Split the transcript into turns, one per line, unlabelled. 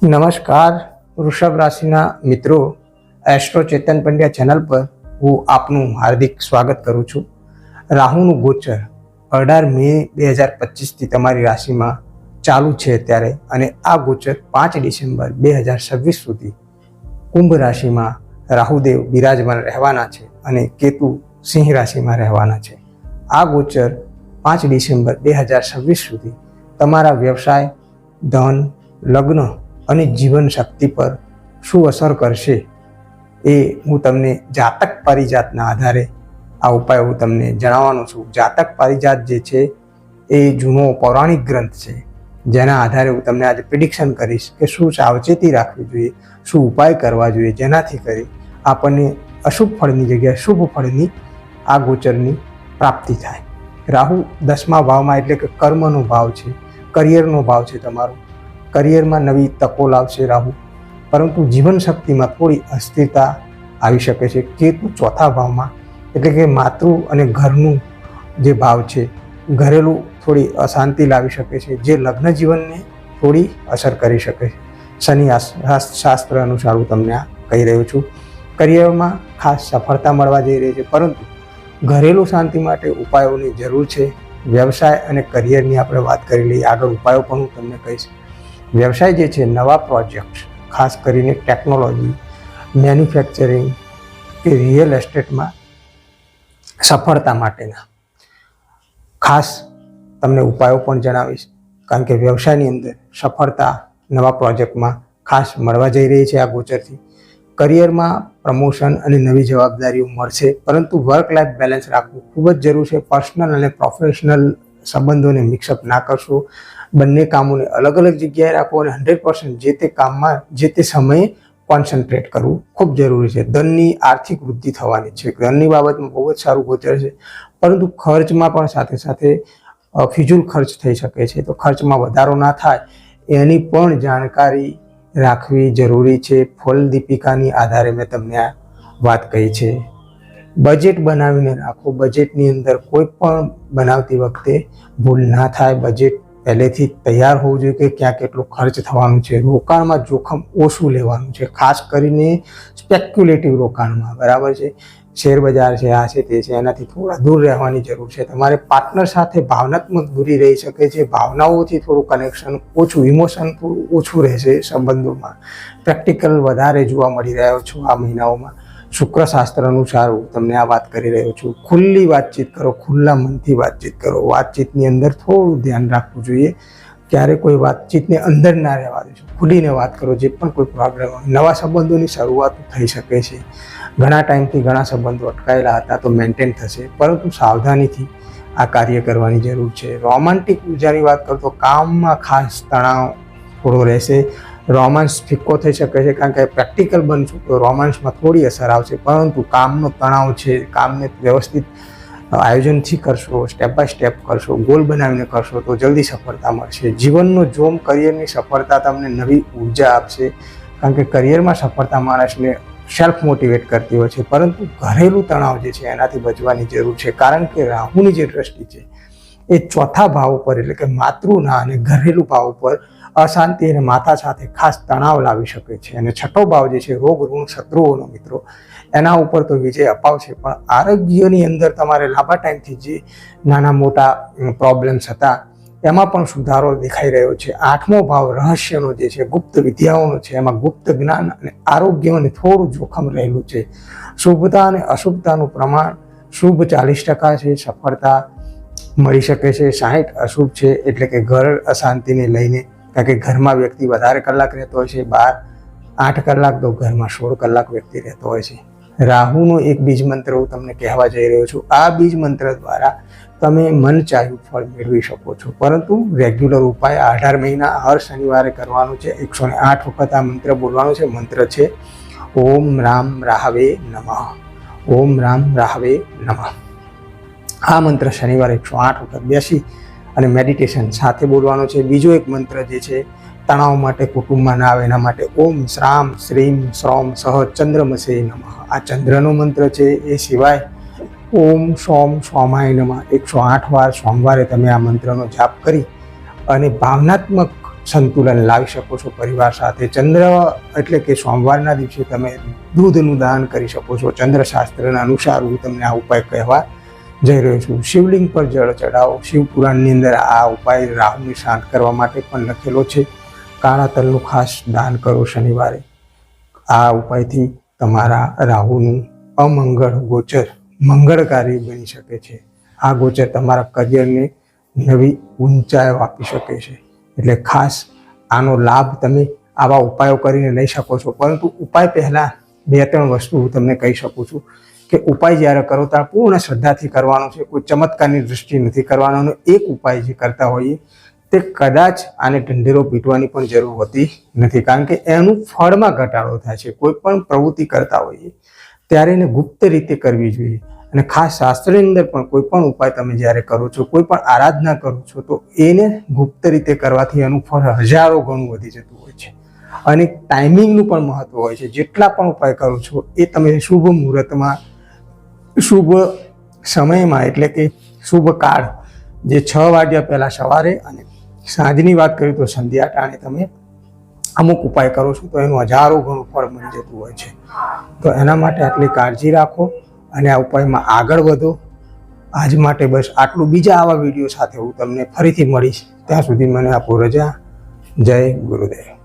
નમસ્કાર વૃષભ રાશિના મિત્રો, એસ્ટ્રો ચેતન પંડ્યા ચેનલ પર હું આપનું હાર્દિક સ્વાગત કરું છું. રાહુનું ગોચર 18 મે 2025થી તમારી રાશિમાં ચાલુ છે ત્યારે, અને આ ગોચર 5 ડિસેમ્બર 2026 સુધી કુંભ રાશિમાં રાહુદેવ બિરાજમાન રહેવાના છે અને કેતુ સિંહ રાશિમાં રહેવાના છે. આ ગોચર 5 ડિસેમ્બર 2026 સુધી તમારા વ્યવસાય, ધન, લગ્ન અને જીવન શક્તિ પર શું અસર કરશે એ હું તમને જાતક પારિજાતના આધારે આ ઉપાય હું તમને જણાવવાનો છું. જાતક પારિજાત જે છે એ જૂનો પૌરાણિક ગ્રંથ છે, જેના આધારે હું તમને આજે પ્રિડિક્શન કરીશ કે શું સાવચેતી રાખવી જોઈએ, શું ઉપાય કરવા જોઈએ, જેનાથી કરી આપણને અશુભ ફળની જગ્યાએ શુભ ફળની આ ગોચરની પ્રાપ્તિ થાય. રાહુ 10મા ભાવમાં એટલે કે કર્મનો ભાવ છે, કરિયરનો ભાવ છે. તમારો કરિયરમાં નવી તકો લાવશે રાહુ, પરંતુ જીવન શક્તિમાં થોડી અસ્થિરતા આવી શકે છે. કેતુ 4થા ભાવમાં એટલે કે માતૃ અને ઘરનું જે ભાવ છે, ઘરેલું થોડી અશાંતિ લાવી શકે છે, જે લગ્ન જીવનને થોડી અસર કરી શકે છે. શનિ શાસ્ત્ર અનુસાર હું તમને આ કહી રહ્યો છું. કરિયરમાં ખાસ સફળતા મળવા જઈ રહી છે, પરંતુ ઘરેલું શાંતિ માટે ઉપાયોની જરૂર છે. વ્યવસાય અને કરિયરની આપણે વાત કરી લઈએ, આગળ ઉપાયો પણ હું તમને કહીશ. વ્યવસાય જે છે, નવા પ્રોજેક્ટ, ખાસ કરીને ટેકનોલોજી, મેન્યુફેક્ચરિંગ કે રિયલ એસ્ટેટમાં સફળતા માટેના ખાસ તમને ઉપાયો પણ જણાવીશ, કારણ કે વ્યવસાયની અંદર સફળતા નવા પ્રોજેક્ટમાં ખાસ મળવા જઈ રહી છે આ ગોચરથી. કરિયરમાં પ્રમોશન અને નવી જવાબદારીઓ મળશે, પરંતુ વર્ક લાઈફ બેલેન્સ રાખવું ખૂબ જ જરૂર છે. પર્સનલ અને પ્રોફેશનલ સંબંધોને મિક્સઅપ ના કરશો. બંને કામોને અલગ અલગ જગ્યાએ રાખો અને 100% જે તે કામમાં જે તે સમયે કોન્સન્ટ્રેટ કરવું ખૂબ જરૂરી છે. ધનની આર્થિક વૃદ્ધિ થવાની છે. ધનની બાબતમાં બહુ જ સારું ગોચર છે, પરંતુ ખર્ચમાં પણ સાથે સાથે ફિજૂલ ખર્ચ થઈ શકે છે. તો ખર્ચમાં વધારો ના થાય એની પણ જાણકારી રાખવી જરૂરી છે. ફળ દીપિકાની આધારે મેં તમને આ વાત કહી છે. બજેટ બનાવીને રાખો. બજેટની અંદર કોઈ પણ બનાવતી વખતે ભૂલ ના થાય. બજેટ પહેલેથી તૈયાર હોવું જોઈએ કે ક્યાં કેટલો ખર્ચ થવાનું છે. રોકાણમાં જોખમ ઓછું લેવાનું છે, ખાસ કરીને સ્પેક્યુલેટિવ રોકાણમાં. બરાબર છે, શેર બજાર છે, આ છે, તે છે, એનાથી થોડા દૂર રહેવાની જરૂર છે. તમારે પાર્ટનર સાથે ભાવનાત્મક દૂરી રહી શકે છે. ભાવનાઓથી થોડું કનેક્શન ઓછું, ઇમોશન થોડું ઓછું રહેશે સંબંધોમાં. પ્રેક્ટિકલ વધારે જોવા મળી રહ્યો છો આ મહિનાઓમાં. શુક્ર શાસ્ત્ર અનુસાર હું તમને આ વાત કરી રહ્યો છું. ખુલ્લી વાતચીત કરો, ખુલ્લા મનથી વાતચીત કરો. વાતચીતની અંદર થોડું ધ્યાન રાખવું જોઈએ. ક્યારે કોઈ વાતચીતને અંદર ના રહેવા દેશો, ખુલીને વાત કરો. જે પણ કોઈ પ્રોબ્લેમ હોય, નવા સંબંધોની શરૂઆત થઈ શકે છે. ઘણા ટાઈમથી ઘણા સંબંધો અટકાયેલા હતા તો મેન્ટેન થશે, પરંતુ સાવધાનીથી આ કાર્ય કરવાની જરૂર છે. રોમાન્ટિક ઉર્જાની વાત કરું તો કામમાં ખાસ તણાવ થોડો રહેશે. રોમાન્સ ફિક્કો થઈ શકે છે, કારણ કે પ્રેક્ટિકલ બનશું તો રોમાન્સમાં થોડી અસર આવશે, પરંતુ કામનો તણાવ છે. કામને વ્યવસ્થિત આયોજનથી કરશો, સ્ટેપ બાય સ્ટેપ કરશો, ગોલ બનાવીને કરશો તો જલ્દી સફળતા મળશે. જીવનનો જોમ, કરિયરની સફળતા તમને નવી ઉર્જા આપશે, કારણ કે કરિયરમાં સફળતા માણસને સેલ્ફ મોટિવેટ કરતી હોય છે, પરંતુ ઘરેલું તણાવ જે છે એનાથી બચવાની જરૂર છે. કારણ કે રાહુની જે દ્રષ્ટિ છે એ 4થા ભાવ ઉપર એટલે કે માતૃના અને ઘરેલું ભાવ ઉપર અશાંતિ અને માતા સાથે ખાસ તણાવ લાવી શકે છે. અને 6થો ભાવ જે છે રોગ, ઋણ, શત્રુઓનો મિત્રો, એના ઉપર તો વિજય અપાવશે, પણ આરોગ્યની અંદર તમારે લાંબા ટાઈમથી જે નાના મોટા પ્રોબ્લેમ્સ હતા એમાં પણ સુધારો દેખાઈ રહ્યો છે. 8મો ભાવ રહસ્યનો જે છે, ગુપ્ત વિદ્યાઓનો છે, એમાં ગુપ્ત જ્ઞાન અને આરોગ્યને થોડું જોખમ રહેલું છે. શુભતા અને અશુભતાનું પ્રમાણ શુભ 40% છે, સફળતા મળી શકે છે. 60 અશુભ છે, એટલે કે ઘર અશાંતિને લઈને, કારણ કે ઘરમાં વ્યક્તિ વધારે કલાક રહેતો હોય છે, બહાર 8 કલાક તો ઘરમાં 16 કલાક વ્યક્તિ રહેતો હોય છે. રાહુનો એક બીજ મંત્ર હું તમને કહેવા જઈ રહ્યો છું. આ બીજ મંત્ર દ્વારા તમે મન ચાહ્યું ફળ મેળવી શકો છો, પરંતુ રેગ્યુલર ઉપાય 18 મહિના હર શનિવારે કરવાનો છે. 108 વખત આ મંત્ર બોલવાનો છે. મંત્ર છે ઓમ રામ રાહવે નમઃ. ઓમ રામ રાહવે નમઃ. આ મંત્ર શનિવારે 108 વખત બેસી અને મેડિટેશન સાથે બોલવાનો છે. બીજો એક મંત્ર જે છે તણાવ માટે, કુટુંબમાં ના આવે એના માટે, ઓમ શ્રામ શ્રીમ શ્રોમ સહ ચંદ્રમસે નમઃ. આ ચંદ્રનો મંત્ર છે. એ સિવાય ઓમ સોમ સોમાય નમઃ 108 વાર સોમવારે તમે આ મંત્રનો જાપ કરી અને ભાવનાત્મક સંતુલન લાવી શકો છો પરિવાર સાથે. ચંદ્ર એટલે કે સોમવારના દિવસે તમે દૂધનું દાન કરી શકો છો. ચંદ્રશાસ્ત્રના અનુસાર હું તમને આ ઉપાય કહેવા જઈ રહ્યો છું. શિવલિંગ પર જળ ચડાવો. શિવ પુરાણની અંદર આ ઉપાય રાહુને શાંત કરવા માટે પણ લખેલો છે. કાળા તલનું ખાસ દાન કરો શનિવારે. આ ઉપાયથી તમારા રાહુનું અમંગળ ગોચર મંગળકારી બની શકે છે. આ ગોચર તમારા કરિયરને નવી ઊંચાઈઓ આપી શકે છે. એટલે ખાસ આનો લાભ તમે આવા ઉપાયો કરીને લઈ શકો છો. પરંતુ ઉપાય પહેલાં 2-3 વસ્તુ હું તમને કહી શકું છું કે ઉપાય જ્યારે કરો ત્યારે પૂર્ણ શ્રદ્ધાથી કરવાનો છે. કોઈ ચમત્કારની દૃષ્ટિ નથી કરવાનો. અને એક ઉપાય જે કરતા હોઈએ તે કદાચ આને ઢંઢેરો પીટવાની પણ જરૂર હોતી નથી, કારણ કે એનું ફળમાં ઘટાડો થાય છે. કોઈ પણ પ્રવૃત્તિ કરતા હોઈએ ત્યારે એને ગુપ્ત રીતે કરવી જોઈએ. અને ખાસ શાસ્ત્રની અંદર પણ કોઈ પણ ઉપાય તમે જ્યારે કરો છો, કોઈ પણ આરાધના કરો છો, તો એને ગુપ્ત રીતે કરવાથી એનું ફળ હજારો ગણું વધી જતું હોય છે. અને ટાઈમિંગનું પણ મહત્વ હોય છે. જેટલા પણ ઉપાય કરો છો એ તમે શુભ મુહૂર્તમાં, શુભ સમયમાં, એટલે કે શુભ કાળ જે 6 વાગ્યા પહેલાં સવારે અને સાંજની વાત કરીએ તો સંધ્યા ટાણે તમે અમુક ઉપાય કરો છો તો એનું હજારો ગણું ફળ મળી જતું હોય છે. તો એના માટે આટલી કાળજી રાખો અને આ ઉપાયમાં આગળ વધો. આજ માટે બસ આટલું. બીજા આવા વિડીયો સાથે હું તમને ફરીથી મળીશ. ત્યાં સુધી મને આપો રજા. જય ગુરુદેવ.